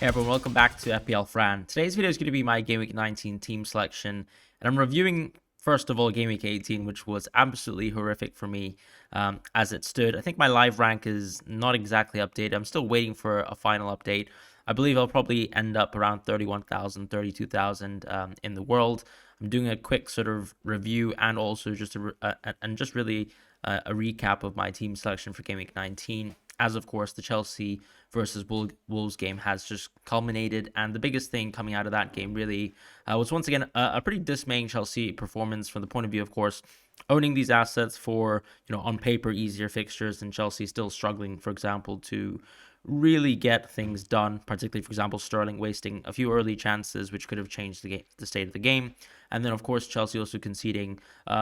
Hey everyone, welcome back to FPL Fran. Today's video is going to be my Gameweek 19 team selection, and I'm reviewing first of all Gameweek 18, which was absolutely horrific for me as it stood. I think my live rank is not exactly updated. I'm still waiting for a final update. I believe I'll probably end up around 31,000, 32,000 in the world. I'm doing a quick sort of review and also just really a recap of my team selection for Gameweek 19. As of course, the Chelsea versus Wolves game has just culminated, and the biggest thing coming out of that game really was once again a pretty dismaying Chelsea performance from the point of view, of course, owning these assets for on paper easier fixtures, and Chelsea still struggling, for example, to really get things done, particularly, for example, Sterling wasting a few early chances, which could have changed the state of the game. And then, of course, Chelsea also conceding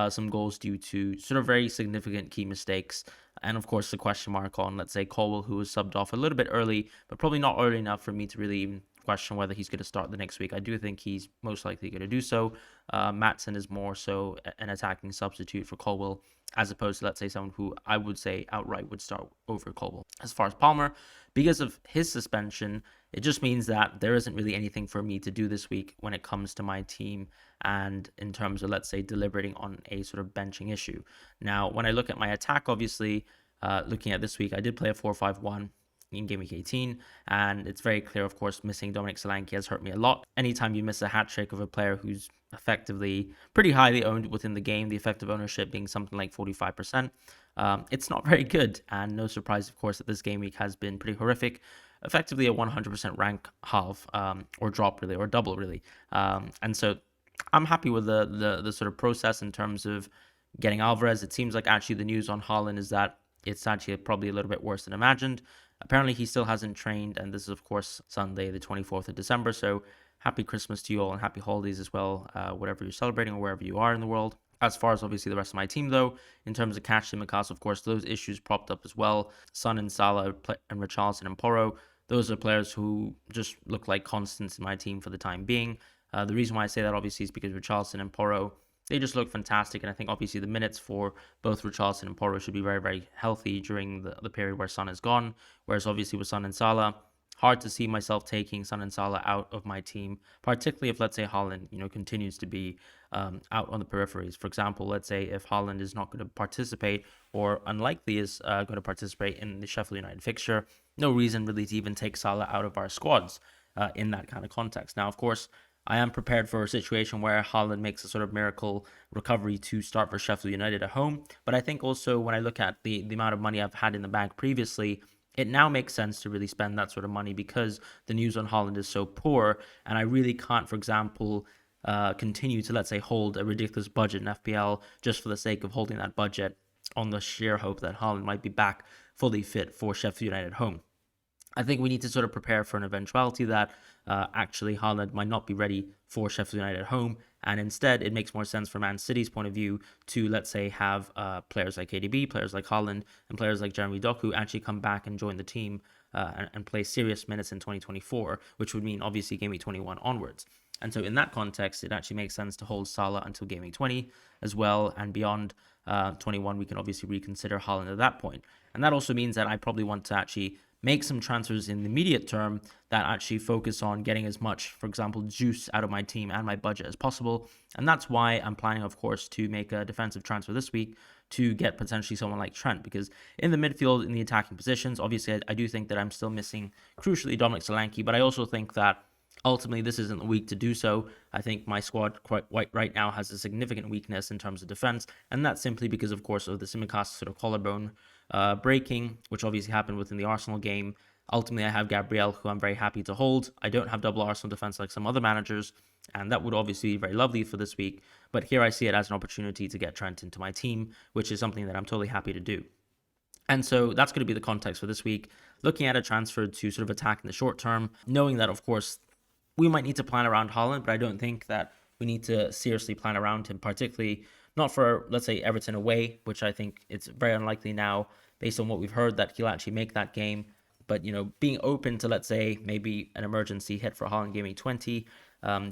some goals due to sort of very significant key mistakes. And, of course, the question mark on, let's say, Colwill, who was subbed off a little bit early, but probably not early enough for me to really even question whether he's going to start the next week. I do think he's most likely going to do so. Maatsen is more so an attacking substitute for Colwill, as opposed to, let's say, someone who I would say outright would start over Colwill. As far as Palmer, because of his suspension, it just means that there isn't really anything for me to do this week when it comes to my team and in terms of, let's say, deliberating on a sort of benching issue. Now, when I look at my attack, obviously, looking at this week, I did play a 4-5-1 in Game Week 18, and it's very clear, of course, missing Dominic Solanke has hurt me a lot. Anytime you miss a hat trick of a player who's effectively pretty highly owned within the game, the effective ownership being something like 45%, it's not very good. And no surprise, of course, that this game week has been pretty horrific. Effectively a 100% rank half, or drop really, or double really. And so I'm happy with the sort of process in terms of getting Alvarez. It seems like actually the news on Haaland is that it's actually probably a little bit worse than imagined. Apparently he still hasn't trained, and this is of course Sunday the 24th of December, so happy Christmas to you all and happy holidays as well, whatever you're celebrating or wherever you are in the world. As far as obviously the rest of my team though, in terms of Cash and Mikasa, of course, those issues propped up as well. Son and Salah and Richarlison and Porro, those are players who just look like constants in my team for the time being. The reason why I say that obviously is because Richarlison and Porro, they just look fantastic, and I think obviously the minutes for both Richarlison and Porro should be very, very healthy during the period where Son is gone, whereas obviously with Son and Salah, hard to see myself taking Son and Salah out of my team, particularly if, let's say, Haaland, continues to be out on the peripheries. For example, let's say if Haaland is not going to participate or unlikely is going to participate in the Sheffield United fixture, no reason really to even take Salah out of our squads in that kind of context. Now, of course, I am prepared for a situation where Haaland makes a sort of miracle recovery to start for Sheffield United at home. But I think also when I look at the amount of money I've had in the bank previously, it now makes sense to really spend that sort of money because the news on Haaland is so poor. And I really can't, for example, continue to, let's say, hold a ridiculous budget in FPL just for the sake of holding that budget on the sheer hope that Haaland might be back fully fit for Sheffield United at home. I think we need to sort of prepare for an eventuality that actually Haaland might not be ready for Sheffield United at home, and instead it makes more sense from Man City's point of view to, let's say, have players like KDB, players like Haaland, and players like Jeremy Doku actually come back and join the team and play serious minutes in 2024, which would mean obviously Game Week 21 onwards. And so in that context, it actually makes sense to hold Salah until Game Week 20 as well, and beyond 21, we can obviously reconsider Haaland at that point. And that also means that I probably want to actually make some transfers in the immediate term that actually focus on getting as much, for example, juice out of my team and my budget as possible. And that's why I'm planning, of course, to make a defensive transfer this week to get potentially someone like Trent, because in the midfield, in the attacking positions, obviously I do think that I'm still missing, crucially, Dominic Solanke, but I also think that ultimately this isn't the week to do so. I think my squad right now has a significant weakness in terms of defense, and that's simply because, of course, of the Tsimikas sort of collarbone breaking, which obviously happened within the Arsenal game. Ultimately, I have Gabriel, who I'm very happy to hold. I don't have double Arsenal defense like some other managers, and that would obviously be very lovely for this week. But here I see it as an opportunity to get Trent into my team, which is something that I'm totally happy to do. And so that's going to be the context for this week. Looking at a transfer to sort of attack in the short term, knowing that, of course, we might need to plan around Haaland, but I don't think that we need to seriously plan around him, particularly not for, let's say, Everton away, which I think it's very unlikely now, based on what we've heard, that he'll actually make that game. But, being open to, let's say, maybe an emergency hit for Haaland Game Week 20,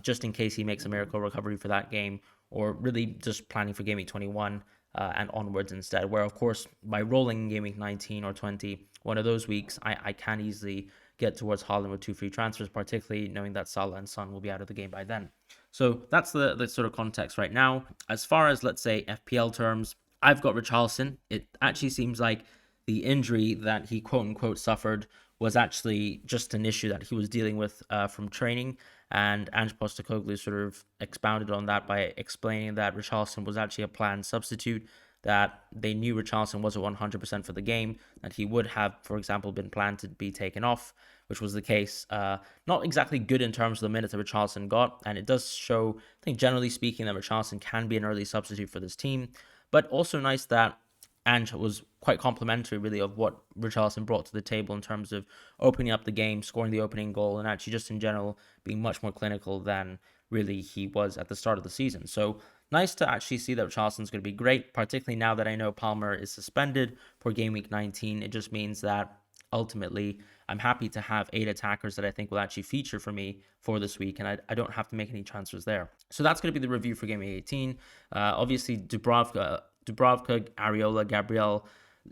just in case he makes a miracle recovery for that game, or really just planning for Game Week 21 and onwards instead, where, of course, by rolling Game Week 19 or 20, one of those weeks, I can easily get towards Haaland with 2 free transfers, particularly knowing that Salah and Son will be out of the game by then. So that's the sort of context right now. As far as, let's say, FPL terms, I've got Richarlison. It actually seems like the injury that he quote unquote suffered was actually just an issue that he was dealing with from training. And Ange Postecoglou sort of expounded on that by explaining that Richarlison was actually a planned substitute, that they knew Richarlison wasn't 100% for the game, that he would have, for example, been planned to be taken off, which was the case. Not exactly good in terms of the minutes that Richarlison got, and it does show, I think generally speaking, that Richarlison can be an early substitute for this team, but also nice that Ange was quite complimentary, really, of what Richarlison brought to the table in terms of opening up the game, scoring the opening goal, and actually just in general being much more clinical than really he was at the start of the season. So nice to actually see that Richarlison's going to be great, particularly now that I know Palmer is suspended for Game Week 19. It just means that ultimately I'm happy to have 8 attackers that I think will actually feature for me for this week, and I don't have to make any transfers there. So that's going to be the review for Game Week 18. Obviously, Dubravka, Areola, Gabriel.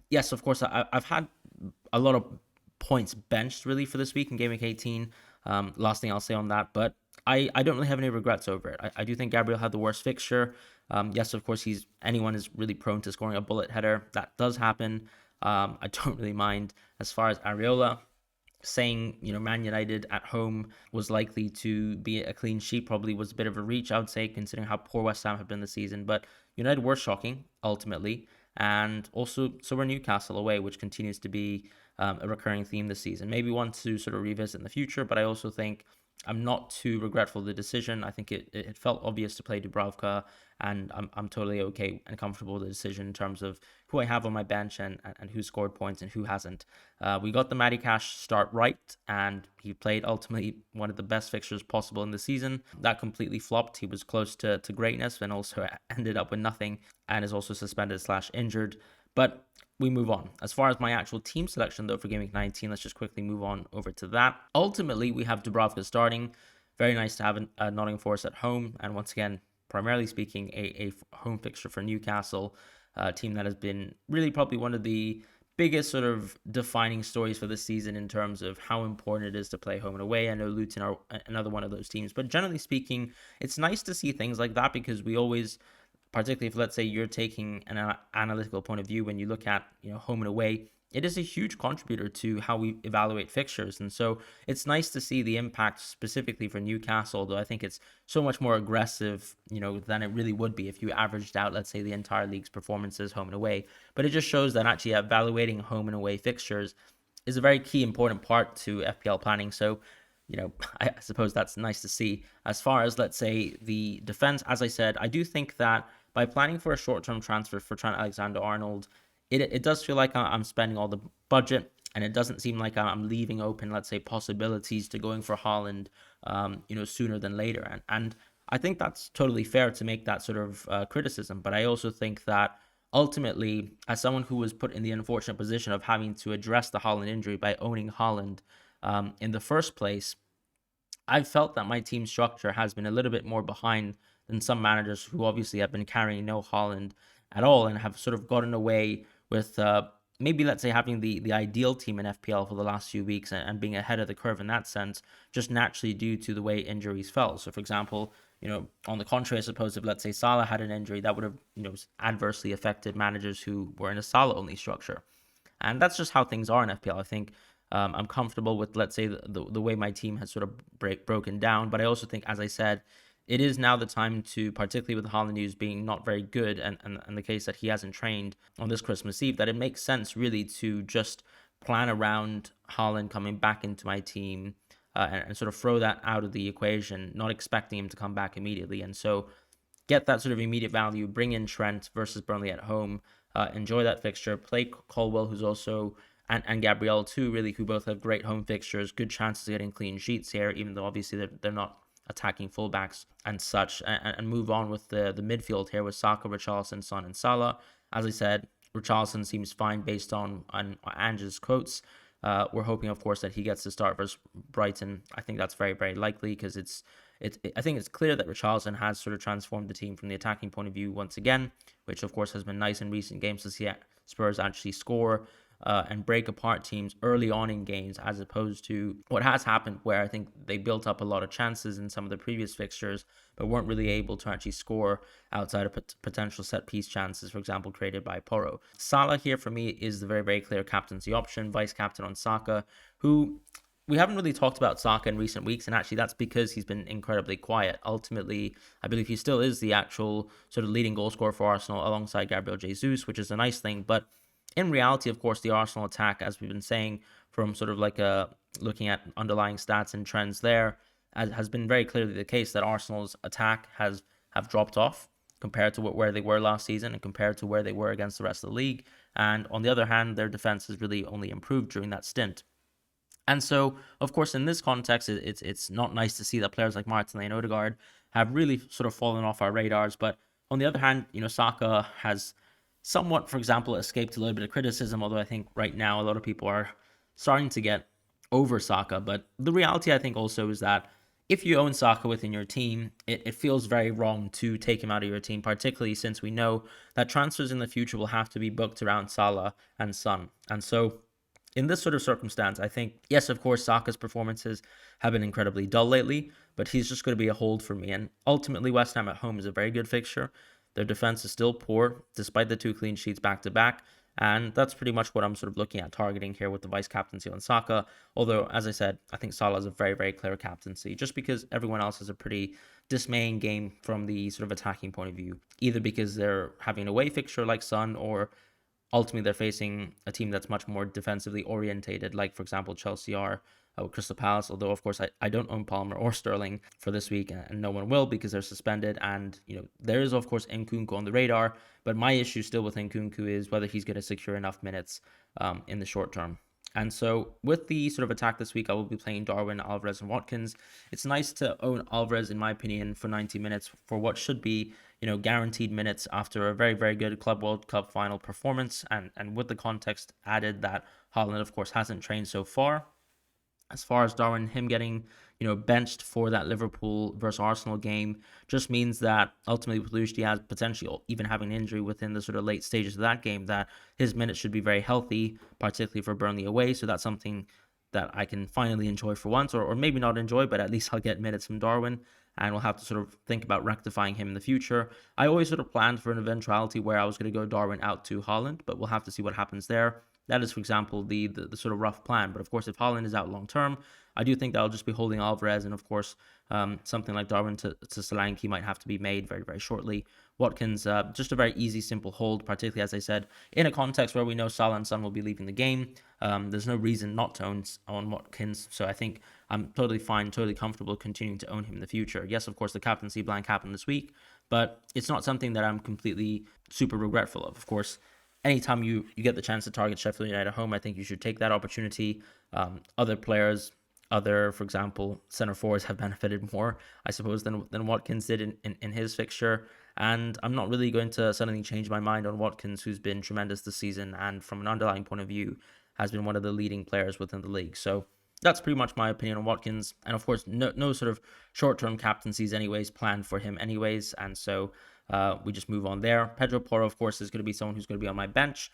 Yes, of course, I've had a lot of points benched really for this week in Game Week 18. Last thing I'll say on that, but I don't really have any regrets over it. I do think Gabriel had the worst fixture. Yes, of course, anyone is really prone to scoring a bullet header. That does happen. I don't really mind. As far as Areola, saying, Man United at home was likely to be a clean sheet probably was a bit of a reach, I would say, considering how poor West Ham have been this season. But United were shocking, ultimately. And also, so were Newcastle away, which continues to be a recurring theme this season. Maybe one to sort of revisit in the future, but I also think I'm not too regretful of the decision. I think it felt obvious to play Dubravka, and I'm totally okay and comfortable with the decision in terms of who I have on my bench and who scored points and who hasn't. We got the Matty Cash start right, and he played ultimately one of the best fixtures possible in the season. That completely flopped. He was close to greatness and also ended up with nothing, and is also suspended / injured. But we move on. As far as my actual team selection, though, for Game Week 19, let's just quickly move on over to that. Ultimately, we have Dubravka starting. Very nice to have a Nottingham Forest at home. And once again, primarily speaking, a home fixture for Newcastle, a team that has been really probably one of the biggest sort of defining stories for this season in terms of how important it is to play home and away. I know Luton are another one of those teams. But generally speaking, it's nice to see things like that because we always, particularly if, let's say, you're taking an analytical point of view when you look at home and away, it is a huge contributor to how we evaluate fixtures. And so it's nice to see the impact specifically for Newcastle, though I think it's so much more aggressive, than it really would be if you averaged out, let's say, the entire league's performances home and away. But it just shows that actually evaluating home and away fixtures is a very key important part to FPL planning. So I suppose that's nice to see. As far as, let's say, the defense, as I said, I do think that by planning for a short-term transfer for Trent Alexander-Arnold, it does feel like I'm spending all the budget, and it doesn't seem like I'm leaving open, let's say, possibilities to going for Haaland, sooner than later. And I think that's totally fair to make that sort of criticism. But I also think that ultimately, as someone who was put in the unfortunate position of having to address the Haaland injury by owning Haaland in the first place, I've felt that my team structure has been a little bit more behind than some managers who obviously have been carrying no Haaland at all and have sort of gotten away with maybe, let's say, having the ideal team in FPL for the last few weeks and being ahead of the curve in that sense, just naturally due to the way injuries fell. So, for example, on the contrary, I suppose, if, let's say, Salah had an injury, that would have, adversely affected managers who were in a Salah-only structure. And that's just how things are in FPL. I think I'm comfortable with, let's say, the way my team has sort of broken down. But I also think, as I said, it is now the time to, particularly with Haaland news being not very good and the case that he hasn't trained on this Christmas Eve, that it makes sense really to just plan around Haaland coming back into my team and sort of throw that out of the equation, not expecting him to come back immediately. And so get that sort of immediate value, bring in Trent versus Burnley at home, enjoy that fixture, play Colwell, who's also, and Gabriel too, really, who both have great home fixtures, good chances of getting clean sheets here, even though obviously they're not attacking fullbacks and such, and move on with the midfield here with Saka, Richarlison, Son, and Salah. As I said, Richarlison seems fine based on Ange's quotes. We're hoping, of course, that he gets to start versus Brighton. I think that's very, very likely because I think it's clear that Richarlison has sort of transformed the team from the attacking point of view once again, which of course has been nice in recent games to see Spurs actually score. and break apart teams early on in games, as opposed to what has happened, where I think they built up a lot of chances in some of the previous fixtures, but weren't really able to actually score outside of potential set piece chances, for example, created by Porro. Salah here for me is the very, very clear captaincy option, vice captain on Saka, who we haven't really talked about Saka in recent weeks, and actually that's because he's been incredibly quiet. Ultimately, I believe he still is the actual sort of leading goal scorer for Arsenal alongside Gabriel Jesus, which is a nice thing. But in reality, of course, the Arsenal attack, as we've been saying, from sort of like looking at underlying stats and trends there, has been very clearly the case that Arsenal's attack have dropped off compared to where they were last season and compared to where they were against the rest of the league. And on the other hand, their defense has really only improved during that stint. And so, of course, in this context, it's not nice to see that players like Martinelli and Odegaard have really sort of fallen off our radars. But on the other hand, Saka has somewhat, for example, escaped a little bit of criticism, although I think right now a lot of people are starting to get over Saka. But the reality, I think, also is that if you own Saka within your team, it feels very wrong to take him out of your team, particularly since we know that transfers in the future will have to be booked around Salah and Son. And so in this sort of circumstance, I think, yes, of course, Saka's performances have been incredibly dull lately, but he's just going to be a hold for me. And ultimately, West Ham at home is a very good fixture. Their defense is still poor, despite the 2 clean sheets back to back. And that's pretty much what I'm sort of looking at targeting here with the vice captaincy on Saka. Although, as I said, I think Salah is a very, very clear captaincy, just because everyone else has a pretty dismaying game from the sort of attacking point of view, either because they're having an away fixture like Son, or ultimately they're facing a team that's much more defensively orientated, like, for example, Chelsea are with Crystal Palace. Although, of course, I don't own Palmer or Sterling for this week, and no one will because they're suspended. And, there is, of course, Nkunku on the radar, but my issue still with Nkunku is whether he's going to secure enough minutes in the short term. And so with the sort of attack this week, I will be playing Darwin, Alvarez, and Watkins. It's nice to own Alvarez, in my opinion, for 90 minutes for what should be, guaranteed minutes after a very, very good Club World Cup final performance. And with the context added that Haaland, of course, hasn't trained so far. As far as Darwin, him getting, benched for that Liverpool versus Arsenal game just means that ultimately with Luis Diaz potentially even having an injury within the sort of late stages of that game, that his minutes should be very healthy, particularly for Burnley away. So that's something that I can finally enjoy for once, or maybe not enjoy, but at least I'll get minutes from Darwin, and we'll have to sort of think about rectifying him in the future. I always sort of planned for an eventuality where I was going to go Darwin out to Haaland, but we'll have to see what happens there. That is, for example, the sort of rough plan. But of course, if Haaland is out long term, I do think that I'll just be holding Alvarez, and of course, something like Darwin to Solanke might have to be made very, very shortly. Watkins, just a very easy, simple hold, particularly, as I said, in a context where we know Salah and Son will be leaving the game. There's no reason not to own Watkins, so I think I'm totally fine, totally comfortable continuing to own him in the future. Yes, of course, the captaincy blank happened this week, but it's not something that I'm completely super regretful of. Of course, anytime you get the chance to target Sheffield United at home, I think you should take that opportunity. Other players, for example, center forwards have benefited more, I suppose, than Watkins did in his fixture. And I'm not really going to suddenly change my mind on Watkins, who's been tremendous this season, and from an underlying point of view, has been one of the leading players within the league. So that's pretty much my opinion on Watkins. And of course, no sort of short-term captaincies anyways planned for him anyways. And so we just move on there. Pedro Porro, of course, is going to be someone who's going to be on my bench.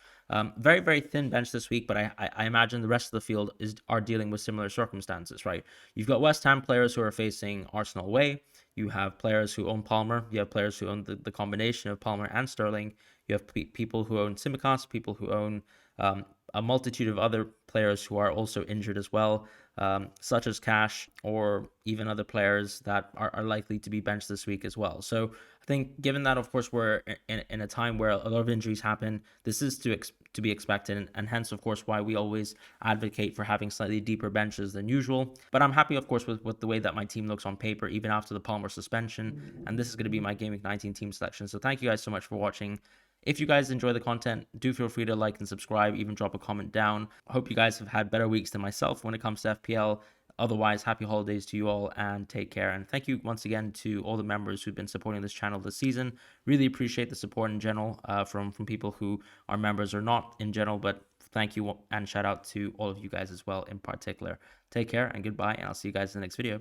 Very, very thin bench this week, but I imagine the rest of the field are dealing with similar circumstances, right? You've got West Ham players who are facing Arsenal away. You have players who own Palmer. You have players who own the combination of Palmer and Sterling. You have people who own Tsimikas, people who own a multitude of other players who are also injured as well, such as Cash, or even other players that are likely to be benched this week as well. So I think given that, of course, we're in a time where a lot of injuries happen, this is to be expected, and hence, of course, why we always advocate for having slightly deeper benches than usual. But I'm happy, of course, with the way that my team looks on paper, even after the Palmer suspension, and this is going to be my Gameweek 19 team selection. So thank you guys so much for watching. If you guys enjoy the content, do feel free to like and subscribe, even drop a comment down. I hope you guys have had better weeks than myself when it comes to FPL. Otherwise, happy holidays to you all, and take care. And thank you once again to all the members who've been supporting this channel this season. Really appreciate the support in general from people who are members or not in general, but thank you and shout out to all of you guys as well in particular. Take care and goodbye, and I'll see you guys in the next video.